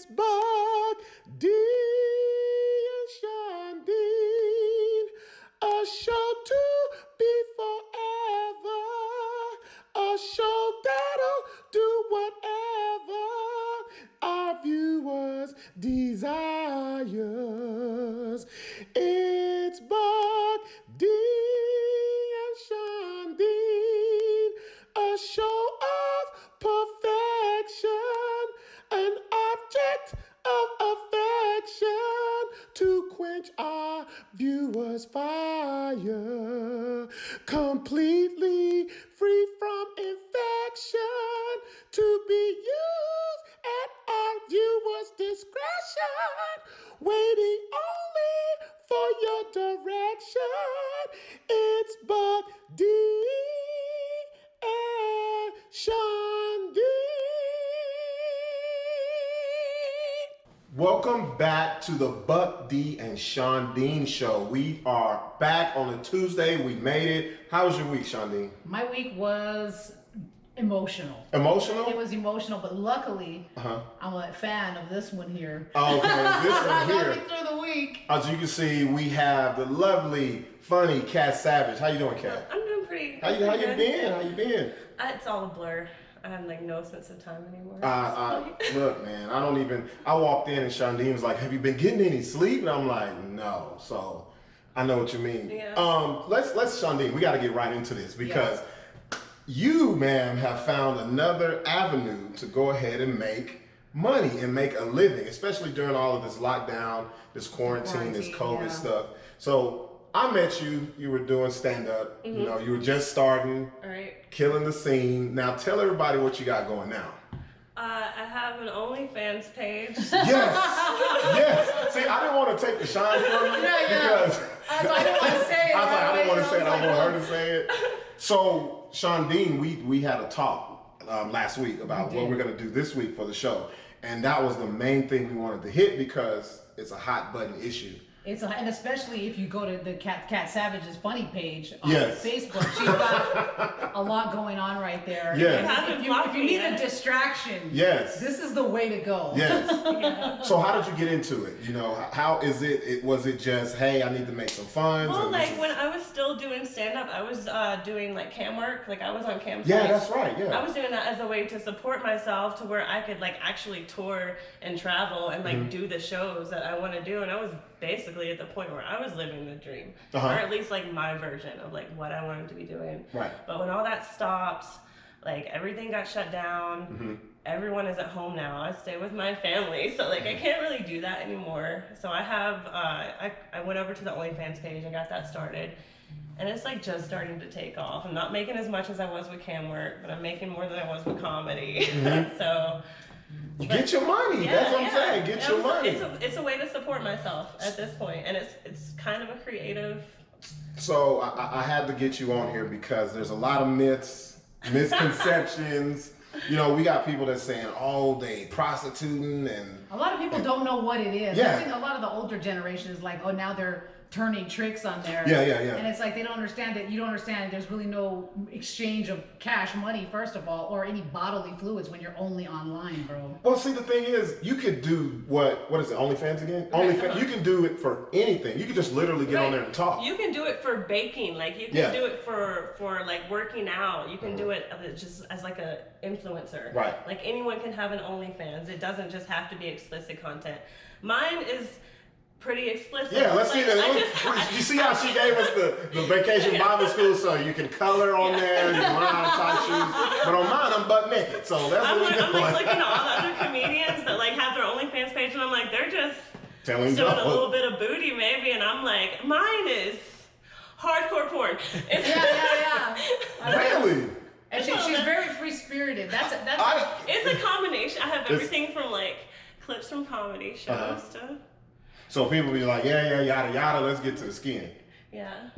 It's Buck, D and Shondeen, a show to be forever, a show that'll do whatever our viewers desires. It's Buck, D and Shondeen, a show of perfection, an object of affection to quench our viewers' fire, completely free from infection, to be used at our viewers' discretion, waiting only for your direction. It's Buck, D and Shondeen. Welcome back to the Buck, D and Shondeen show. We are back on a Tuesday. We made it. How was your week, Shondeen? My week was emotional. Emotional? It was emotional, but luckily, I'm a fan of this one here. Oh, okay, this one here. Got me through the week. As you can see, we have the lovely, funny Kat Savage. How you doing, Kat? I'm doing pretty. How you been? How you been? It's all a blur. I have like no sense of time anymore. Look, man, I walked in and Shondeen was like, have you been getting any sleep? And I'm like, no. So I know what you mean. Yeah. Let's Shondeen, we got to get right into this because you, ma'am, have found another avenue to go ahead and make money and make a living, especially during all of this lockdown, this quarantine, this COVID stuff. So I met you, you were doing stand-up, you know, you were just starting, killing the scene. Now tell everybody what you got going now. I have an OnlyFans page. Yes. See, I didn't want to take the shine from you because I didn't want to say it. I didn't want to say it. I want her to say it. So, Shondeen, we had a talk last week about what we're going to do this week for the show. And that was the main thing we wanted to hit because it's a hot button issue. And especially if you go to the Kat Savage's funny page on Yes. Facebook, she's got a lot going on right there. Yes. And if you need a distraction, Yes. this is the way to go. Yes. Yeah. So how did you get into it? You know, how is it? Was it just, hey, I need to make some funds? Well, like when I was still doing stand-up, I was doing like cam work. Like I was on cam. Yeah, that's right. Yeah. I was doing that as a way to support myself to where I could like actually tour and travel and like do the shows that I want to do. And I was basically at the point where I was living the dream, or at least like my version of like what I wanted to be doing. Right. But when all that stopped, like everything got shut down. Everyone is at home now. I stay with my family, so like I can't really do that anymore. So I have I went over to the OnlyFans page and got that started, and it's like just starting to take off. I'm not making as much as I was with cam work, but I'm making more than I was with comedy. So. Get your money. That's what I'm saying. Get your money. It's a way to support myself at this point, and it's kind of a creative. So I had to get you on here because there's a lot of myths, misconceptions. You know, we got people that's saying, oh, they prostituting and a lot of people don't know what it is. Yeah. I think a lot of the older generation is like, oh, now they're turning tricks on there. Yeah. And it's like they don't understand that you don't understand that there's really no exchange of cash money, first of all, or any bodily fluids when you're only online, bro. Well, see, the thing is, you could do what is it, OnlyFans again? OnlyFans, you can do it for anything. You can just literally get on there and talk. You can do it for baking, like you can do it for like working out. You can do it just as like a influencer. Right. Like anyone can have an OnlyFans. It doesn't just have to be explicit content. Mine is pretty explicit. Yeah, let's see like, that. You see how she gave us the vacation Bible school, so you can color on there, you can learn how to tie shoes. But on mine, I'm butt naked, so that's I'm what like looking at all the other comedians that like have their OnlyFans page, and I'm like, they're just telling showing a little bit of booty maybe, and I'm like, mine is hardcore porn. It's Really? And she's very free spirited. It's a combination. I have everything from like clips from comedy shows to. So people be like, yeah, yada yada. Let's get to the skin. Yeah.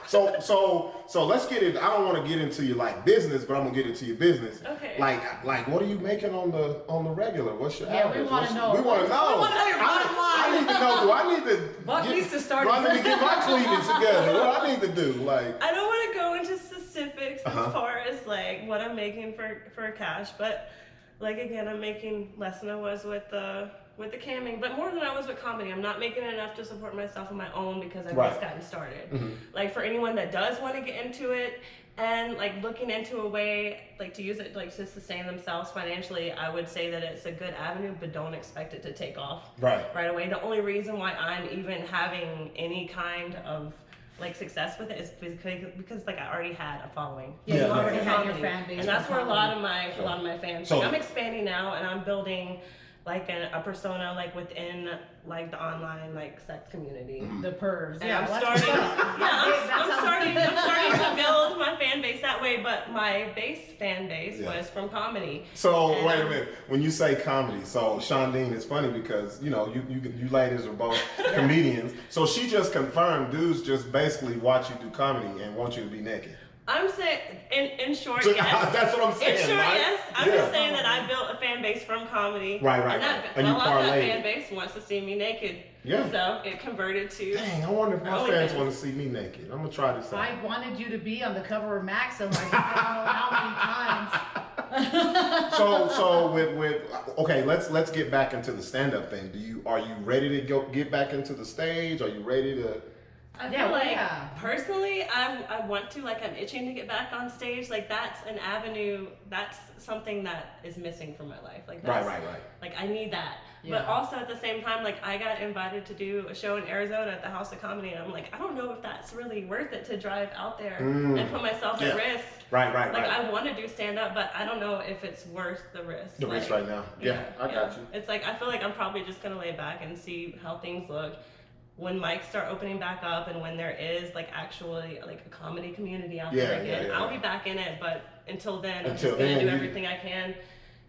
So let's get it. I don't want to get into your like business, but I'm gonna get into your business. Okay. Like what are you making on the regular? What's your average? We want to know. We want to know. We want to know your bottom line. I need to know. Do I need to? Buck needs to start. Do I need to get my cleavage together? What I need to do? Like. I don't want to go into specifics as far as like what I'm making for cash, but like again, I'm making less than I was with the camming, but more than I was with comedy. I'm not making enough to support myself on my own because I've just gotten started. Like for anyone that does want to get into it and like looking into a way like to use it like to sustain themselves financially, I would say that it's a good avenue, but don't expect it to take off right away. The only reason why I'm even having any kind of like success with it is because like I already had a following. You already had your fan base, and that's where a lot of my fans. So, like, I'm expanding now, and I'm building like a persona like within like the online like sex community. The pervs. And I'm starting. I'm starting to build my fan base that way, but my fan base was from comedy. So wait a minute. When you say comedy, so Shondeen, it's funny because you know you ladies are both comedians. So she just confirmed dudes just basically watch you do comedy and want you to be naked. I'm saying, in short, yes. That's what I'm saying. In short, right? yes. I'm just saying that I built a fan base from comedy. Right. And a lot of that fan base wants to see me naked. Yeah. So it converted to. Dang, I wonder if my fans want to see me naked. I'm gonna try this out. I wanted you to be on the cover of Maxim. I don't know how many times. So with okay, let's get back into the stand-up thing. Are you ready to get back into the stage? Are you ready to? I feel personally, I want to, like, I'm itching to get back on stage. Like, that's an avenue, that's something that is missing from my life. Like, that's, right. Like, I need that. Yeah. But also at the same time, like, I got invited to do a show in Arizona at the House of Comedy, and I'm like, I don't know if that's really worth it to drive out there and put myself at risk. Right. Like, I want to do stand-up, but I don't know if it's worth the risk. The risk right now. Yeah, I got you. It's like, I feel like I'm probably just going to lay back and see how things look. When mics start opening back up and when there is like actually like a comedy community out there again, I'll be back in it. But until then, I'm just gonna do everything I can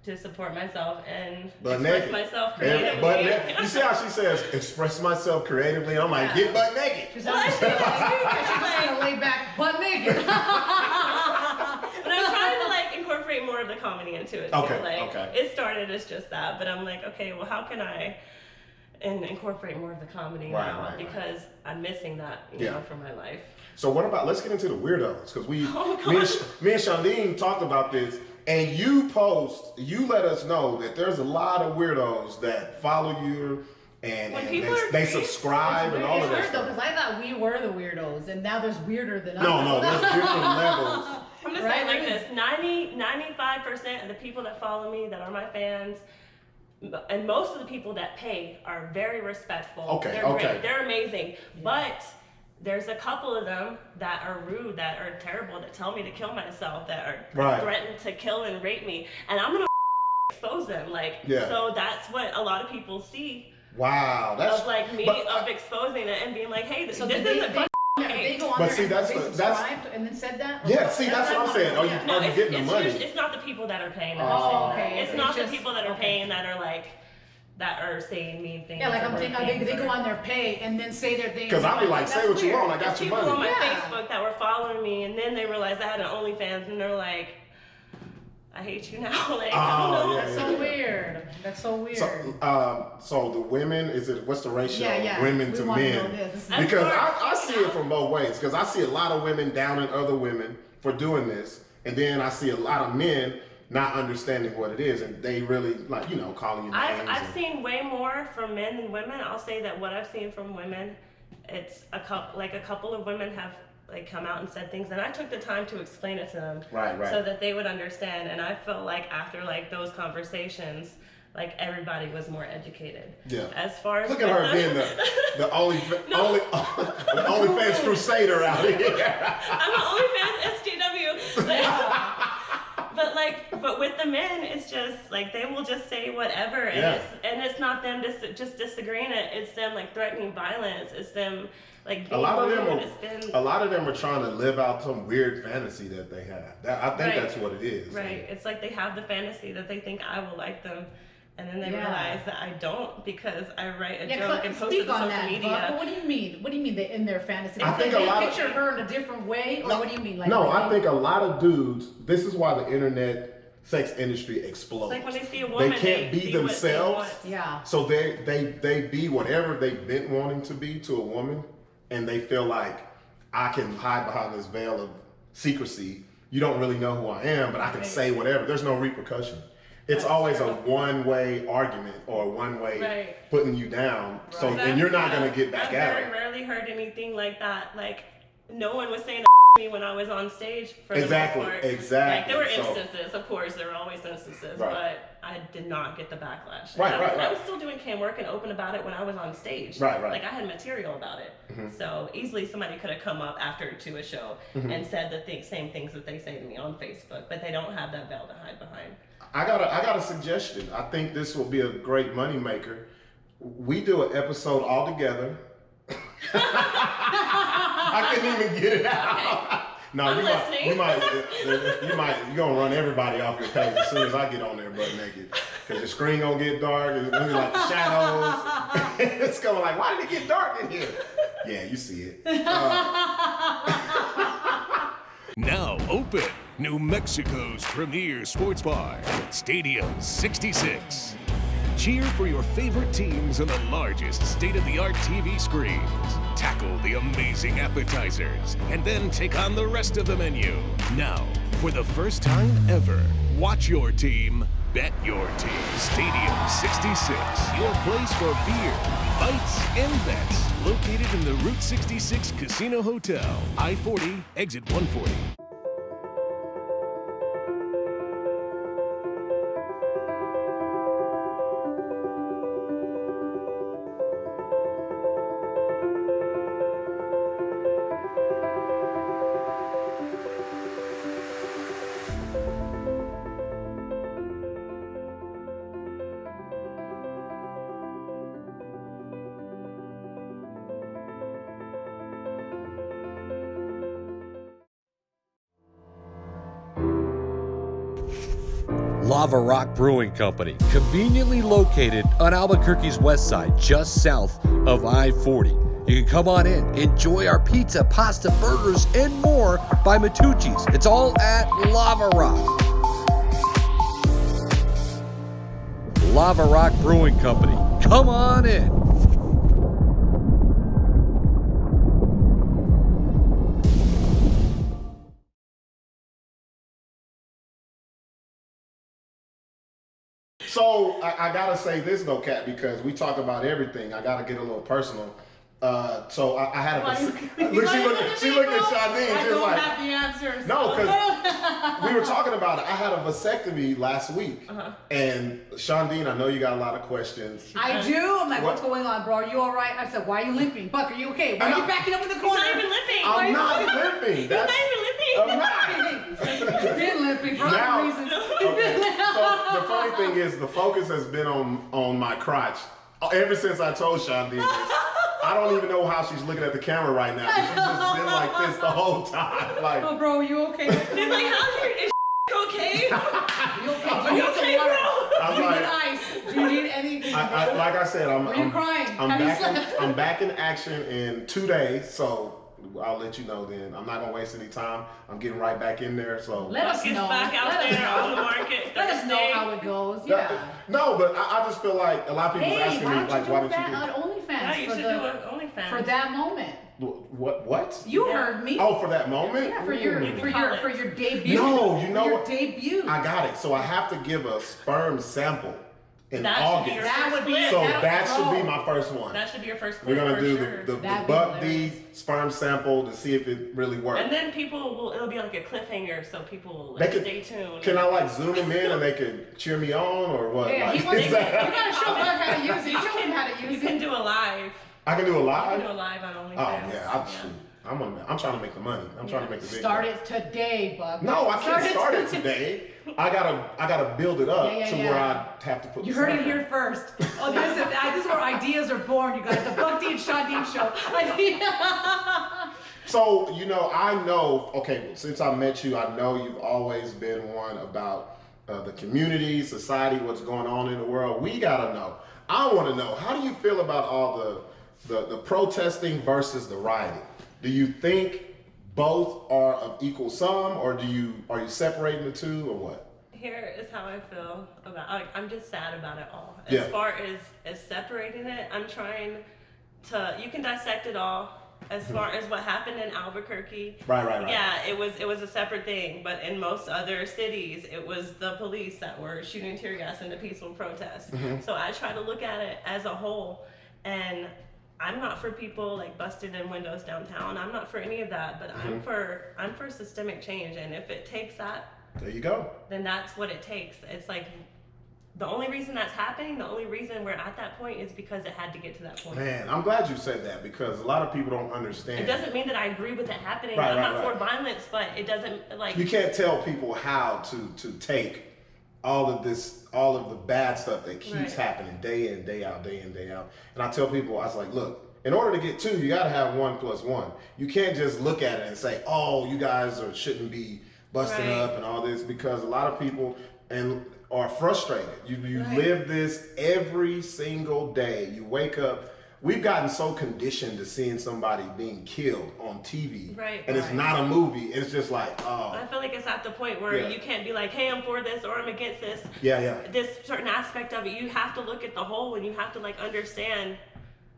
to support myself and express myself creatively. You see how she says, express myself creatively? I'm like, get butt naked. She's just gonna lay back butt naked. But I'm trying to like incorporate more of the comedy into it. Okay. It started as just that, but I'm like, okay, well, how can I incorporate more of the comedy now because I'm missing that, you know, from my life. So what about, let's get into the weirdos, because me and Shondeen talked about this, and you let us know that there's a lot of weirdos that follow you and they subscribe and all of that stuff. Because I thought we were the weirdos, and now there's weirder than us. No, there's different levels. I'm just saying like this, 95% of the people that follow me, that are my fans, and most of the people that pay are very respectful. They're great. They're amazing. Yeah. But there's a couple of them that are rude, that are terrible, that tell me to kill myself, that are threatened to kill and rape me. And I'm going to expose them. So that's what a lot and people see. Wow. That's of like me, of exposing it and being like, hey, this isn't they go on there and subscribed and then said that? Yeah, see, that's what I'm saying. Are you getting the money? It's not the people that are paying that are saying that. It's not the people that are paying that are like, that are saying mean things. Yeah, like I'm thinking they go on their pay and then say their things. Because I'll be like, say what you want, I got your money. People on my Facebook that were following me, and then they realized I had an OnlyFans, and they're like, I hate you now. Like, I don't know. That's so weird. That's so weird. So the women, what's the ratio of women to men? Because I see it from both ways. Because I see a lot of women downing other women for doing this, and then I see a lot of men not understanding what it is, and they really like, calling you names. I've seen way more from men than women. I'll say that what I've seen from women, it's a couple of women have like come out and said things, and I took the time to explain it to them, so that they would understand. And I felt like after like those conversations, like everybody was more educated. Yeah. As far as look at her being the OnlyFans crusader out here. I'm an OnlyFans SJW. But with the men, it's just like they will just say whatever, and it's not them just disagreeing. It's them like threatening violence. It's them like being a lot of them are trying to live out some weird fantasy that they have. I think that's what it is. Right. It's like they have the fantasy that they think I will like them. And then they realize that I don't, because I write a joke and post it on social media. But what do you mean? What do you mean they in their fantasy? I think they picture her in a different way, or what do you mean? I think a lot of dudes. This is why the internet sex industry explodes. It's like when they see a woman, they can't be themselves. Yeah. So they be whatever they've been wanting to be to a woman, and they feel like I can hide behind this veil of secrecy. You don't really know who I am, but I can say whatever. There's no repercussion. it's always a one-way argument or one-way putting you down. So and you're not gonna get back at it. I very rarely heard anything like that. Like no one was saying me when I was on stage for Exactly. the most part. Exactly. Like there were instances, of course, there were always instances, but I did not get the backlash. Right. I was still doing cam work and open about it when I was on stage. Right. Like I had material about it. So easily somebody could have come up after to a show and said the same things that they say to me on Facebook, but they don't have that veil to hide behind. I got a suggestion. I think this will be a great moneymaker. We do an episode all together. I couldn't even get it out. No, you're gonna run everybody off your page as soon as I get on there butt naked. Cause the screen gonna get dark, it's gonna be like the shadows. It's gonna like, why did it get dark in here? Yeah, you see it. Now open, New Mexico's premier sports bar, Stadium 66. Cheer for your favorite teams on the largest state-of-the-art TV screens. Tackle the amazing appetizers, and then take on the rest of the menu. Now, for the first time ever, watch your team, bet your team. Stadium 66, your place for beer, bites, and bets. Located in the Route 66 Casino Hotel, I-40, exit 140. Lava Rock Brewing Company, conveniently located on Albuquerque's west side, just south of I-40. You can come on in, enjoy our pizza, pasta, burgers, and more by Matucci's. It's all at Lava Rock. Lava Rock Brewing Company, come on in. So I gotta say this though, Kat, because we talk about everything. I gotta get a little personal. So I had a she looked at Shondeen. I don't have the answers. No, because we were talking about it. I had a vasectomy last week, and Shondeen, I know you got a lot of questions. I do. I'm like, what's going on, bro? Are you all right? I said, why are you limping? Buck, are you okay? Why are you backing up in the corner? He's not even limping. I'm not limping. He's not even limping. I'm not. You've been limping for other reasons. Okay. So the funny thing is, the focus has been on my crotch ever since I told Shondeen this. I don't even know how she's looking at the camera right now. She's just been like this the whole time. Like, oh, bro, are you okay? He's like, how's your okay? You okay? Do you need some water? Do you need ice? Do you need anything? like I said, Are you crying? I'm back in action in 2 days, so I'll let you know then. I'm not gonna waste any time. I'm getting right back in there. So let us know. Back out there on the market. Let us know how it goes. Yeah. No, but I just feel like a lot of people asking me like, why did you do it? OnlyFans Yeah, you should do it OnlyFans for that moment. What? You heard me. Oh, for that moment? Yeah, for your debut. No, you know what? Debut. I got it. So I have to give a sperm sample in August. That should be my first one. That should be your first We're clip. gonna do sure. the Buck D sperm sample to see if it really works. And then it'll be like a cliffhanger, so people will stay tuned. Can I like zoom them in and they can cheer me on or what? Yeah, like, you gotta show Buck how to use it. Show him how to use it. You can do a live. I can do a live? You can do a live on OnlyFans. Oh yeah, I'm trying to make the money. I'm trying to make the video. Start it today, Buck. No, I can't start it today. I gotta build it up where I have to put. You heard it here first. Oh, this is where ideas are born, you guys. The Buck D and Shondeen show. So I know. Okay, since I met you, I know you've always been one about the community, society, what's going on in the world. We gotta know. I want to know. How do you feel about all the protesting versus the rioting? Do you think both are of equal sum, or are you separating the two, or what? Here is how I feel about. I'm just sad about it all. As Yeah. far as separating it, I'm trying to. You can dissect it all, As far as what happened in Albuquerque, Right. yeah, it was a separate thing. But in most other cities, it was the police that were shooting tear gas into peaceful protests. So I try to look at it as a whole, and I'm not for people like busting in windows downtown. I'm not for any of that. But I'm for systemic change, and if it takes that, there you go. Then that's what it takes. It's like, the only reason that's happening, the only reason we're at that point is because it had to get to that point. Man, I'm glad you said that, because a lot of people don't understand. It doesn't mean that I agree with it happening. Right, I'm not right. for violence, but it doesn't, like... You can't tell people how to take all of the bad stuff that keeps happening day in, day out. And I tell people, I was like, look, in order to get 2, you got to have 1 plus 1. You can't just look at it and say, oh, you guys shouldn't be busting up and all this, because a lot of people are frustrated. You live this every single day. You wake up. We've gotten so conditioned to seeing somebody being killed on TV, and it's not a movie. It's just like, oh. I feel like it's at the point where you can't be like, hey, I'm for this or I'm against this. This certain aspect of it, you have to look at the whole, and you have to like understand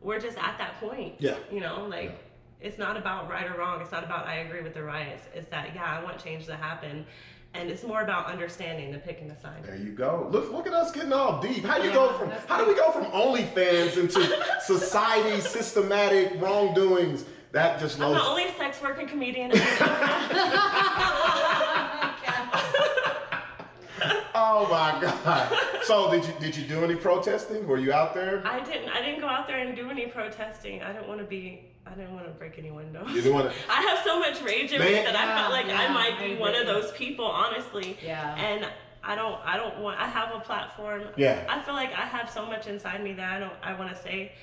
we're just at that point. You know, like it's not about right or wrong. It's not about I agree with the riots. It's that I want change to happen. And it's more about understanding than picking a side. There you go. Look at us getting all deep. How do we go from OnlyFans into society systematic wrongdoings? That just I'm the only sex working comedian. Oh my God. So did you do any protesting? Were you out there? I didn't go out there and do any protesting. I didn't want to break any windows. You didn't want to. I have so much rage in me that I felt like I might be one of those people, honestly. And I don't want. I have a platform. I feel like I have so much inside me that I want to say.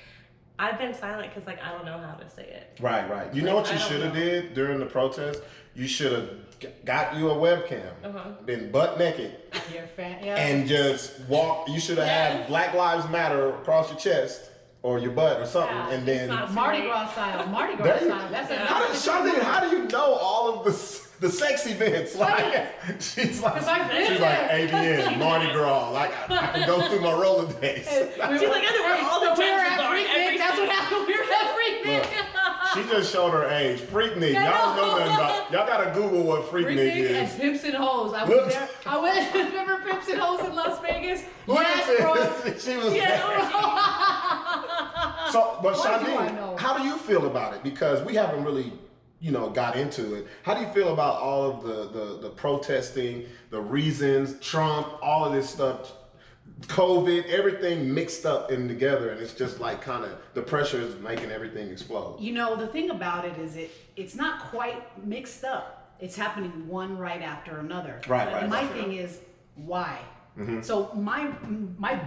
I've been silent because I don't know how to say it. Right. You know what you should have did during the protest? You should have got you a webcam, been butt naked, and just walk. You should have had Black Lives Matter across your chest or your butt or something, and then Mardi Gras style. That's it. Shondeen, how do you know all of the sex events? Like she's like ABN, Mardi Gras. Like I can go through my Rolodex. She's like, I know where all the trenches are. That's what happened. We were at Freaknik. She just showed her age. Freaknik. Y'all don't know nothing about. Y'all gotta Google what Freaknik is. And Pimps and Hoes. I was there. I went. Remember Pimps and Hoes in Las Vegas? Yes, bro. She was there. So, but Shondeen, how do you feel about it? Because we haven't really, got into it. How do you feel about all of the protesting, the reasons, Trump, all of this stuff, COVID, everything mixed up and together, and it's just like kind of the pressure is making everything explode. The thing about it is it's not quite mixed up. It's happening one right after another. Right. And my thing is why. So my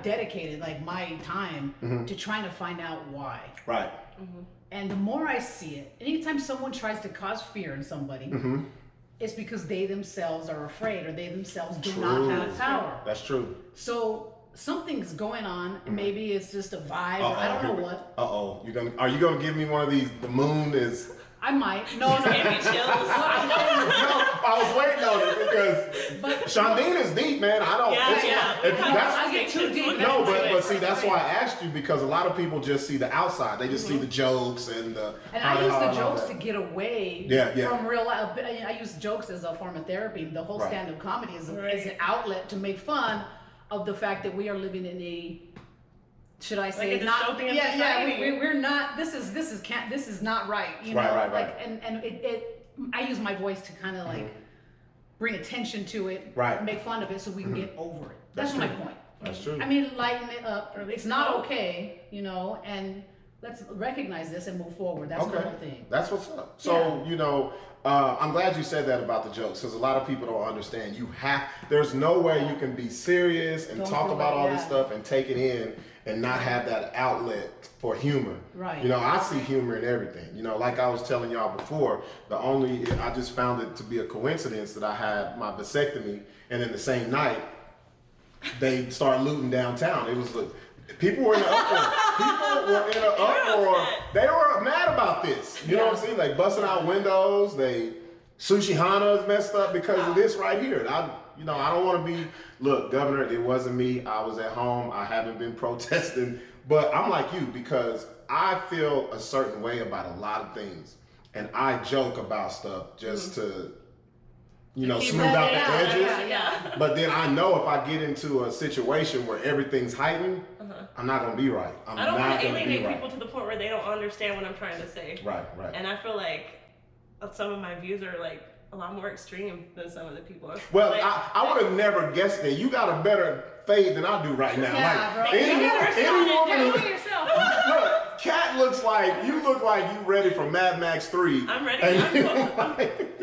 dedicated my time to trying to find out why. Right. And the more I see it, anytime someone tries to cause fear in somebody, it's because they themselves are afraid or they themselves do not have power. That's true. So something's going on. Maybe it's just a vibe. Or I don't know what. Are you gonna give me one of these? The moon is. I might. No. Give me chills. I was waiting on it because Shondeen is deep, man. I don't. I get too deep. No, but see, that's why I asked you, because a lot of people just see the outside. They just see the jokes and the. And I use the jokes to get away from real life. I use jokes as a form of therapy. The whole stand-up comedy is an outlet to make fun of the fact that we are living in a. Should I say not? We're not. This is not right. Right. And I use my voice to kind of bring attention to it, make fun of it, so we can get over it. That's my point. That's true. I mean, lighten it up. It's not okay, and let's recognize this and move forward. That's the whole thing. That's what's up. So I'm glad you said that about the jokes, because a lot of people don't understand. There's no way you can be serious and talk about all this stuff and take it in and not have that outlet for humor. Right. I see humor in everything. Like I was telling y'all before, I just found it to be a coincidence that I had my vasectomy, and then the same night, they started looting downtown. It was people were in an uproar. They were mad about this. You know what I'm saying? Like busting out windows. Sushi Hana is messed up because of this right here. I don't want to be. Look, Governor, it wasn't me. I was at home. I haven't been protesting, but I'm like you because I feel a certain way about a lot of things, and I joke about stuff just to. Smooth out the edges. Yeah. But then I know if I get into a situation where everything's heightened, I'm not gonna be right. I don't want to alienate people to the point where they don't understand what I'm trying to say. Right. And I feel like some of my views are like a lot more extreme than some of the people. Well, like, I would have never guessed that. You got a better fade than I do right now. Yeah, like, bro. any woman. Look at yourself. Look, Kat looks like you ready for Mad Max 3. I'm ready. I'm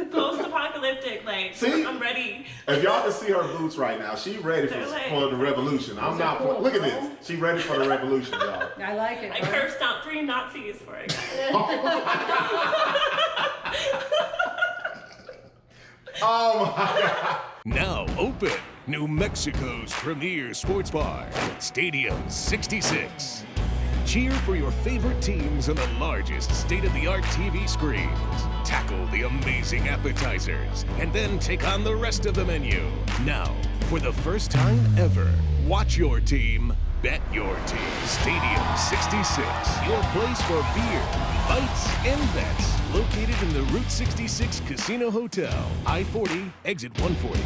post-apocalyptic. Like, see? I'm ready. If y'all can see her boots right now, she ready for the revolution. I'm not. Cool, look at this. She ready for the revolution, y'all. I like it. I curb stomped 3 Nazis for it. Oh my God. Now open New Mexico's premier sports bar, Stadium 66. Cheer for your favorite teams on the largest state-of-the-art TV screens. Tackle the amazing appetizers, and then take on the rest of the menu. Now, for the first time ever, watch your team, bet your team. Stadium 66, your place for beer, bites, and bets. Located in the Route 66 Casino Hotel, I-40, exit 140.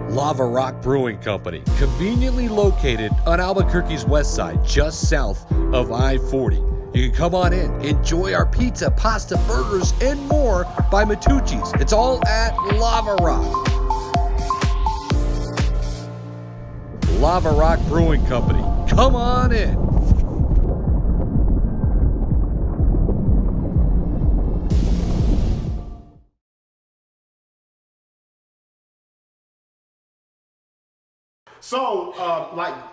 Lava Rock Brewing Company, conveniently located on Albuquerque's west side, just south of I-40. You can come on in, enjoy our pizza, pasta, burgers, and more by Matucci's. It's all at Lava Rock. Lava Rock Brewing Company, come on in. So,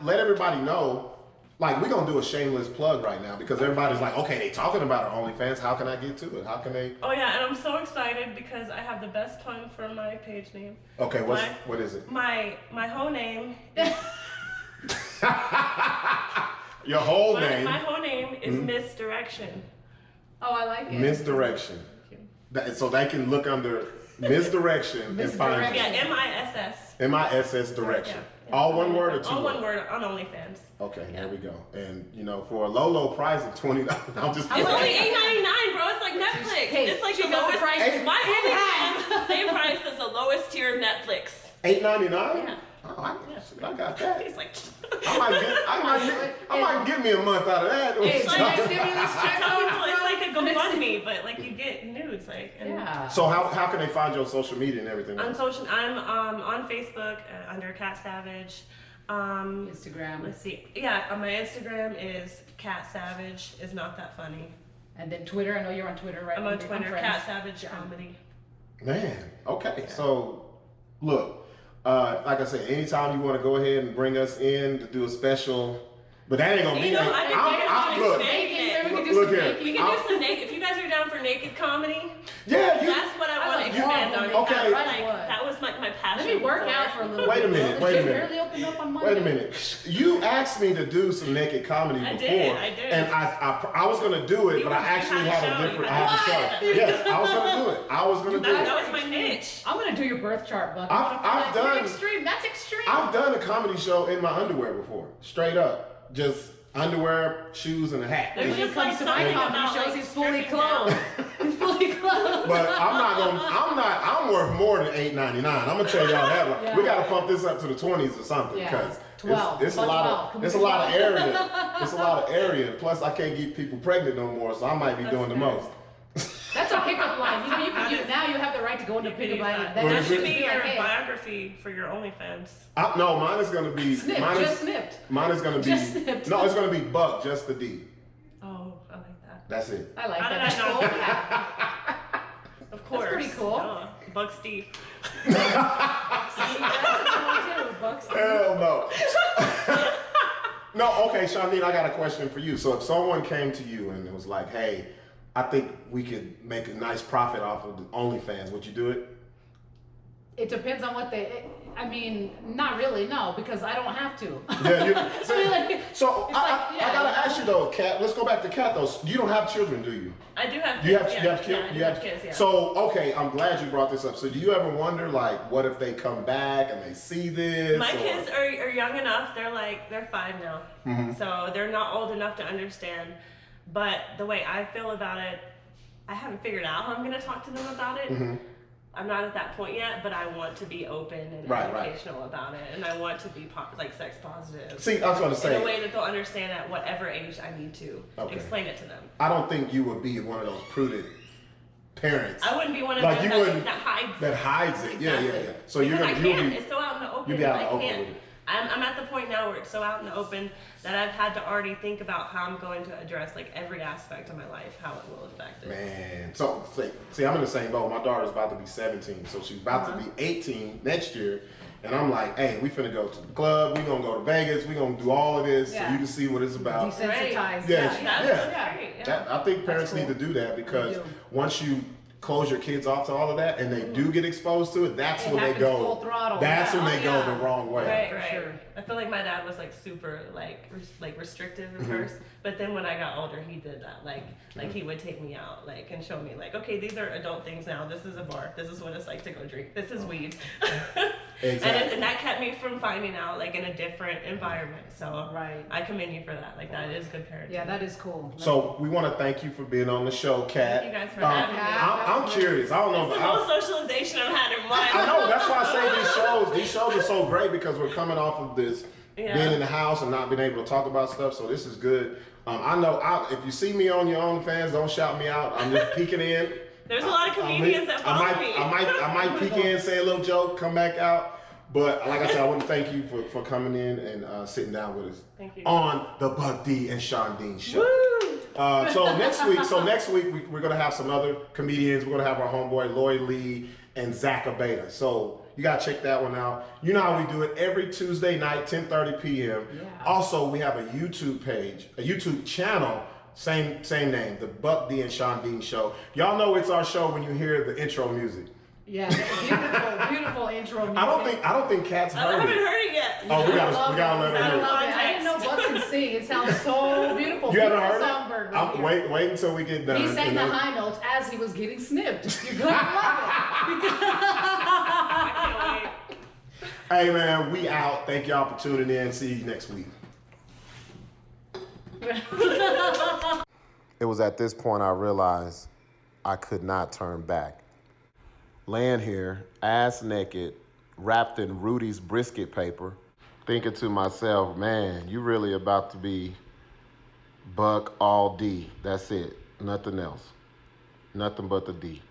let everybody know, we're going to do a shameless plug right now because everybody's like, okay, they talking about our OnlyFans. How can I get to it? How can they? Oh, yeah, and I'm so excited because I have the best pun for my page name. Okay, what is it? My whole name. Your whole name? My whole name is Misdirection. Oh, I like it. Misdirection. So they can look under Misdirection and find you. Yeah, M-I-S-S. M-I-S-S Direction. Yeah. All one word or two? All one word on OnlyFans. Okay, there we go. And for a low price of $20, I'm just. It's only $8.99, bro. It's like Netflix. It's like the lowest price. My OnlyFans is the same price as the lowest tier of Netflix. $8.99? Yeah. Oh, I got that. He's like, I might get me a month out of that. It's like a GoFundMe, but you get nudes, Yeah. So how can they find you on social media and everything? I'm on Facebook under Cat Savage. Instagram. Let's see. Yeah, my Instagram is Cat Savage. Is not that funny. And then Twitter. I know you're on Twitter, right? I'm on Twitter. Cat Savage Comedy. Man. Okay. Yeah. So look. Like I said, anytime you want to go ahead and bring us in to do a special, but that ain't gonna be. Look here. We can do some naked. If you guys are down for naked comedy, that's what I want to expand on. Okay, that was my passion. Let me work out for a little bit. Wait a minute. Barely opened up on Monday. Wait a minute. You asked me to do some naked comedy before, I did. And I was gonna do it, but I actually had a different. I had a show. Yes, I was gonna do it. That was my niche. I'm gonna do your birth chart, Buck. I've done extreme. That's extreme. I've done a comedy show in my underwear before, straight up, just underwear, shoes, and a hat. When he comes to my comedy shows, he's fully clothed. He's fully clothed. But I'm worth more than $8.99. I'm gonna tell y'all that. We gotta pump this up to the 20s or something because it's a lot of area. It's a lot of area. Plus, I can't get people pregnant no more, so I might be doing the most. That's a pickup line. Now you have the right to go into pickup line. That should be your biography for your OnlyFans. No, mine is gonna be snipped. Mine is gonna be no, it's gonna be Buck, just the D. Oh, I like that. That's it. I like How that. did I know that? Of course. That's pretty cool. bucks deep. Hell no. No, okay, Shondeen, I got a question for you. So if someone came to you and it was like, hey, I think we could make a nice profit off of the OnlyFans, would you do it? It depends on what I mean, not really, no, because I don't have to. Yeah, I gotta ask you though, Kat. Let's go back to Kat though. You don't have children, do you? I do have kids. You have kids. You have kids. Yeah. So okay, I'm glad you brought this up. So do you ever wonder like, what if they come back and they see this? My kids are young enough. They're 5 now, so they're not old enough to understand. But the way I feel about it, I haven't figured out how I'm gonna talk to them about it. I'm not at that point yet, but I want to be open and educational about it, and I want to be sex positive. See, I was going to say in a way that they'll understand at whatever age I need to explain it to them. I don't think you would be one of those prudent parents. I wouldn't be one of them that hides it. Exactly. Yeah. So it's so out in the open. You'll be out in the open with it. I'm at the point now where it's so out in the open that I've had to already think about how I'm going to address every aspect of my life, how it will affect it. Man, so see, I'm in the same boat. My daughter's about to be 17, so she's about to be 18 next year, and I'm like, hey, we finna go to the club. We gonna go to Vegas. We gonna do all of this so you can see what it's about. Desensitized. Yeah. I think parents need to do that because once you close your kids off to all of that and they do get exposed to it, that's when they go full throttle. That's when they go the wrong way. Right. Sure. I feel like my dad was super restrictive at first, but then when I got older, he did that. He would take me out and show me okay, these are adult things now. This is a bar. This is what it's like to go drink. This is weed. Exactly. and that kept me from finding out in a different environment. So I commend you for that. That is good parenting. Yeah, that is cool. So we want to thank you for being on the show, Kat. Thank you guys for having me. I'm curious. I don't know. It's the most socialization I've had in my life. I know. That's why I say these shows are so great because we're coming off of this being in the house and not being able to talk about stuff. So this is good. I know if you see me on your OnlyFans, don't shout me out. I'm just peeking in. There's a lot of comedians that follow me. I might peek in, say a little joke, come back out. But like I said, I want to thank you for coming in and sitting down with us on the Buck D and Shondeen show. So next week we're gonna have some other comedians. We're gonna have our homeboy Lloyd Lee and Zach Abeda. So you gotta check that one out. You know how we do it every Tuesday night, 10:30 p.m. Yeah. Also, we have a YouTube page, a YouTube channel, same name, the Buck D and Shondeen show. Y'all know it's our show when you hear the intro music. Yeah, beautiful intro music. I don't think Kat's heard it. I haven't heard it yet. Oh, we gotta let her hear it. I didn't know Buck can sing. It sounds so beautiful. You haven't heard it? Wait until we get done. He sang the high notes as he was getting snipped. You're gonna love it. I can't wait. Hey man, we out. Thank y'all for tuning in. See you next week. It was at this point I realized I could not turn back. Laying here, ass naked, wrapped in Rudy's brisket paper, thinking to myself, man, you really about to be Buck all D. That's it. Nothing else. Nothing but the D.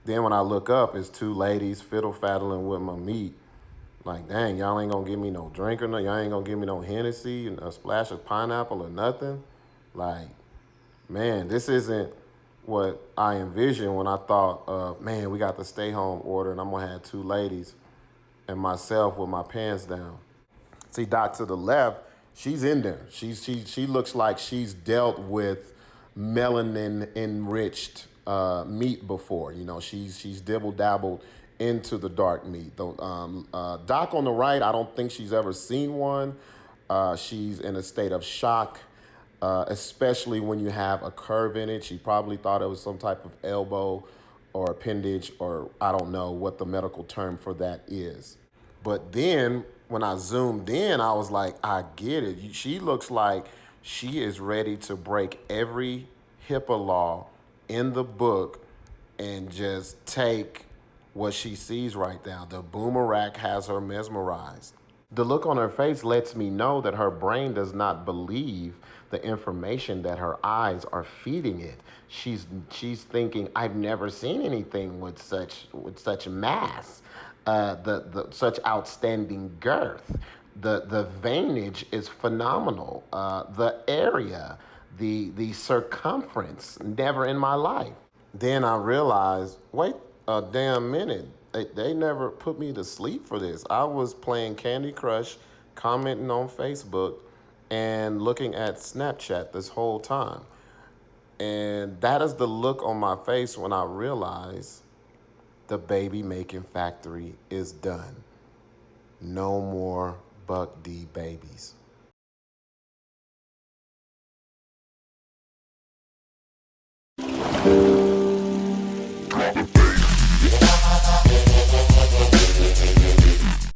Then when I look up, it's 2 ladies fiddle-faddling with my meat. Like, dang, y'all ain't gonna give me no drink or nothing. Y'all ain't gonna give me no Hennessy and a splash of pineapple or nothing. Like, man, this isn't what I envisioned when I thought of, man, we got the stay home order and I'm gonna have 2 ladies and myself with my pants down. See, Doc to the left, she's in there. She looks like she's dealt with melanin enriched meat before. You know, she's dibble dabbled into the dark meat. Doc on the right, I don't think she's ever seen one. She's in a state of shock. Especially when you have a curve in it. She probably thought it was some type of elbow or appendage, or I don't know what the medical term for that is. But then when I zoomed in, I was like, I get it. She looks like she is ready to break every HIPAA law in the book and just take what she sees right now. The boomerang has her mesmerized. The look on her face lets me know that her brain does not believe the information that her eyes are feeding it. She's thinking, I've never seen anything with such mass, such outstanding girth. The veinage is phenomenal. The area, the circumference, never in my life. Then I realized, wait a damn minute. They never put me to sleep for this. I was playing Candy Crush, commenting on Facebook, and looking at Snapchat this whole time. And that is the look on my face when I realize the baby making factory is done. No more Buck D babies.